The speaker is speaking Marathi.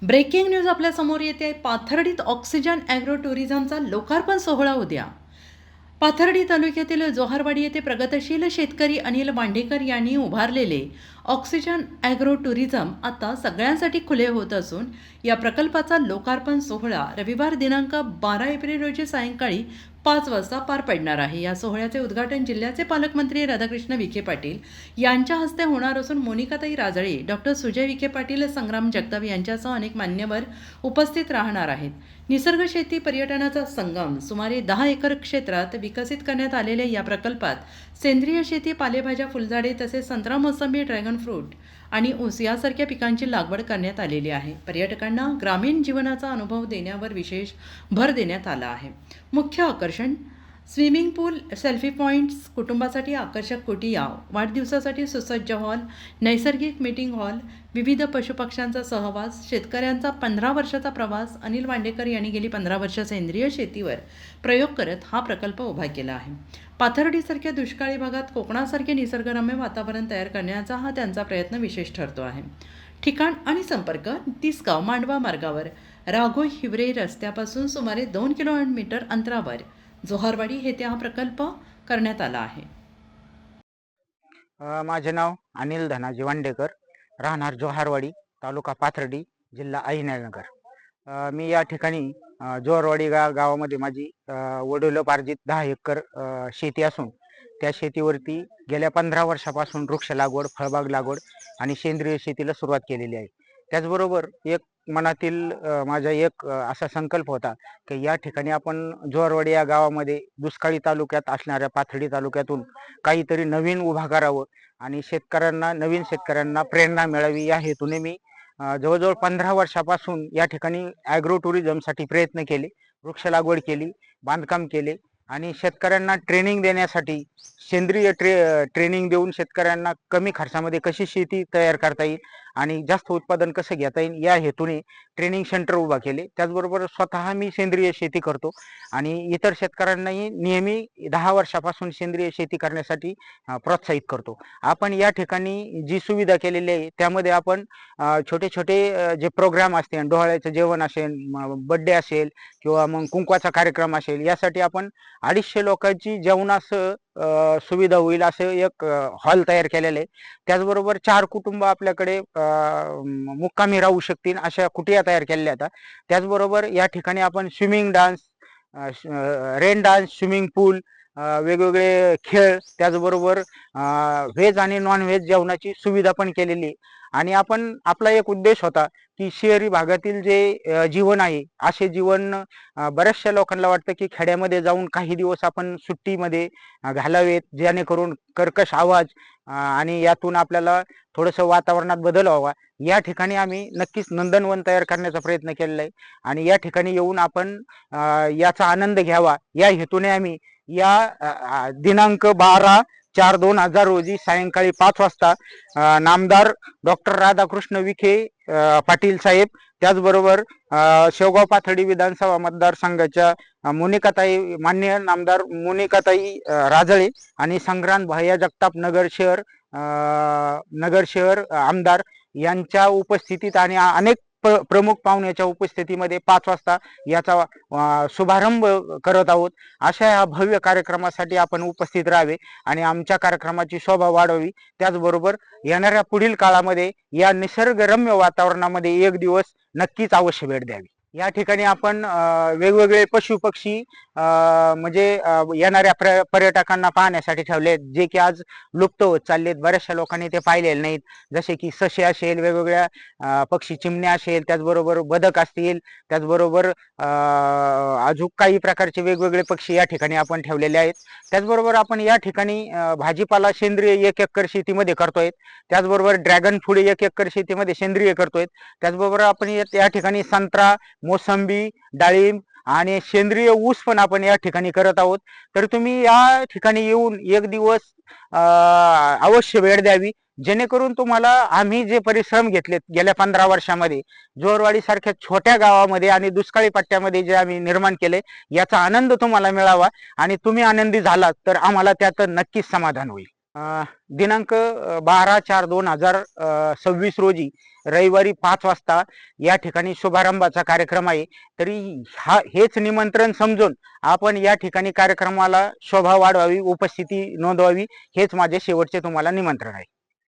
ब्रेकिंग न्यूज आपल्या समोर येते. पाथर्डीत ऑक्सिजन ॲग्रो टुरिझमचा लोकार्पण सोहळा उद्या. पाथर्डी तालुक्यातील जोहारवाडी येथे प्रगतशील शेतकरी अनिल बांडेकर यांनी उभारलेले ऑक्सिजन ॲग्रो टुरिझम आता सगळ्यांसाठी खुले होत असून या प्रकल्पाचा लोकार्पण सोहळा रविवार दिनांक 12 एप्रिल रोजी सायंकाळी 5 वाजता पार पडणार आहे. या सोहळ्याचे उद्घाटन जिल्ह्याचे पालकमंत्री राधाकृष्ण विखे पाटील यांच्या हस्ते होणार असून मोनिकाताई राजळे, डॉक्टर सुजय विखे पाटील, संग्राम जगताप यांच्यासह अनेक मान्यवर उपस्थित राहणार आहेत. निसर्ग शेती पर्यटनाचा संगम सुमारे 10 एकर क्षेत्रात विकसित करण्यात आलेल्या या प्रकल्पात सेंद्रिय शेती, पालेभाज्या, फुलझाडे तसेच संत्रा, मोसंबी, ड्रॅगन फ्रूट आणि ऊस यासारख्या पिकांची लागवड करण्यात आलेली आहे. पर्यटकांना ग्रामीण जीवनाचा अनुभव देण्यावर विशेष भर देण्यात आला आहे. मुख्य आकर्षण स्विमिंग पूल, सेल्फी पॉईंट्स, कुटुंबासाठी आकर्षक कुटिया, वाढदिवसासाठी सुसज्ज हॉल, नैसर्गिक मीटिंग हॉल, विविध पशुपक्ष्यांचा सहवास, शेतकऱ्यांचा 15 वर्षाचा प्रवास. अनिल बांडेकर यांनी गेली 15 वर्ष सेंद्रिय शेतीवर प्रयोग करत हा प्रकल्प उभा केला आहे. पाथर्डीसारख्या दुष्काळी भागात कोकणासारखे निसर्गरम्य वातावरण तयार करण्याचा हा त्यांचा प्रयत्न विशेष ठरतो आहे. ठिकाण आणि संपर्क: तिसगाव मांडवा मार्गावर राघो हिवरे रस्त्यापासून सुमारे 2 किलोमीटर अंतरावर जोहारवाडी येथे हा प्रकल्प करण्यात आला आहे. माझे नाव अनिल धनाजी वांडेकर, राहणार जोहारवाडी, तालुका पाथर्डी, जिल्हा अहिल्यानगर. मी या ठिकाणी जोहारवाडी गावामध्ये माझी वडिलोपार्जित 10 एकर शेती असून त्या शेतीवरती गेल्या 15 वर्षापासून वृक्ष लागवड, फळबाग लागवड आणि सेंद्रिय शेतीला सुरुवात केलेली आहे. त्याचबरोबर एक मनातील माझा एक असा संकल्प होता की या ठिकाणी आपण जोहारवाडी या गावामध्ये दुष्काळी तालुक्यात असणाऱ्या पाथर्डी तालुक्यातून काहीतरी नवीन उभा करावं आणि नवीन शेतकऱ्यांना प्रेरणा मिळावी या हेतूने मी जवळजवळ 15 वर्षापासून या ठिकाणी ॲग्रो टुरिझमसाठी प्रयत्न केले, वृक्ष लागवड केली, बांधकाम केले आणि शेतकऱ्यांना ट्रेनिंग देण्यासाठी सेंद्रिय ट्रेनिंग देऊन शेतकऱ्यांना कमी खर्चामध्ये कशी शेती तयार करता येईल आणि जास्त उत्पादन कसं घेता येईल या हेतूने ट्रेनिंग सेंटर उभा केले. त्याचबरोबर स्वतः मी सेंद्रिय शेती करतो आणि इतर शेतकऱ्यांनाही नेहमी 10 वर्षापासून सेंद्रिय शेती करण्यासाठी प्रोत्साहित करतो. आपण या ठिकाणी जी सुविधा केलेली आहे त्यामध्ये आपण छोटे छोटे जे प्रोग्राम असतील, डोहाळ्याचं जेवण असेल, बड्डे असेल किंवा मग कुंकवाचा कार्यक्रम असेल, यासाठी आपण 250 लोकांची जेवणाचं सुविधा होईल असं एक हॉल तयार केलेलं आहे. त्याचबरोबर 4 कुटुंब आपल्याकडे मुक्कामी राहू शकतील अशा कुटिया तयार केलेल्या आहेत. त्याचबरोबर या ठिकाणी आपण swimming dance, rain dance, swimming pool, वेगवेगळे खेळ, त्याचबरोबर व्हेज आणि नॉन व्हेज जेवणाची सुविधा पण केलेली आहे. आणि आपला एक उद्देश होता की शहरी भागातील जे जीवन आहे, असे जीवन बऱ्याचशा लोकांना वाटतं की खेड्यामध्ये जाऊन काही दिवस आपण सुट्टीमध्ये घालावेत, जेणेकरून कर्कश आवाज आणि यातून आपल्याला थोडंसं वातावरणात बदल व्हावा. या ठिकाणी आम्ही नक्कीच नंदनवन तयार करण्याचा प्रयत्न केलेला आहे आणि या ठिकाणी येऊन आपण याचा आनंद घ्यावा या हेतूने आम्ही या दिनांक 12/4/2000 रोजी सायंकाळी 5 वाजता नामदार डॉक्टर राधाकृष्ण विखे पाटील साहेब, त्याचबरोबर शेवगाव पाथर्डी विधानसभा मतदारसंघाच्या माननीय नामदार मोनिकाताई राजळे आणि संग्राम भैया जगताप नगर शहर आमदार यांच्या उपस्थितीत आणि अनेक प्रमुख पाहुण्याच्या उपस्थितीमध्ये 5 वाजता याचा शुभारंभ करत आहोत. अशा या भव्य कार्यक्रमासाठी आपण उपस्थित राहावे आणि आमच्या कार्यक्रमाची शोभा वाढवावी. त्याचबरोबर येणाऱ्या पुढील काळामध्ये या निसर्गरम्य वातावरणामध्ये एक दिवस नक्कीच अवश्य भेट द्यावी. या ठिकाणी आपण वेगवेगळे पशु पक्षी म्हणजे येणाऱ्या पर्यटकांना पाहण्यासाठी ठेवले, जे की आज लुप्त होत चाललेत. बऱ्याचशा लोकांनी ते पाहिलेले नाहीत, जसे की ससे असेल, वेगवेगळ्या पक्षी, चिमण्या असेल, त्याचबरोबर बदक असतील, त्याचबरोबर अजून काही प्रकारचे वेगवेगळे पक्षी या ठिकाणी आपण ठेवलेले आहेत. त्याचबरोबर आपण या ठिकाणी भाजीपाला सेंद्रिय 1 एकर शेतीमध्ये करतोय. त्याचबरोबर ड्रॅगन फ्रूट 1 एकर शेतीमध्ये सेंद्रिय करतोय. त्याचबरोबर आपण या ठिकाणी संत्रा, मोसंबी, डाळिंब आणि सेंद्रिय ऊस पण आपण या ठिकाणी करत आहोत. तर तुम्ही या ठिकाणी येऊन एक दिवस अवश्य वेळ द्यावी, जेणेकरून तुम्हाला आम्ही जे परिश्रम घेतलेत गेल्या 15 वर्षामध्ये जोहारवाडी सारख्या छोट्या गावामध्ये आणि दुष्काळी पट्ट्यामध्ये जे आम्ही निर्माण केले, याचा आनंद तुम्हाला मिळावा आणि तुम्ही आनंदी झालात तर आम्हाला त्यात नक्कीच समाधान होईल. दिनांक 12/4/2026 रोजी रविवारी 5 वाजता या ठिकाणी शुभारंभाचा कार्यक्रम आहे. तरी हेच निमंत्रण समजून आपण या ठिकाणी कार्यक्रमाला शोभा वाढवावी, उपस्थिती नोंदवावी, हेच माझे शेवटचे तुम्हाला निमंत्रण आहे.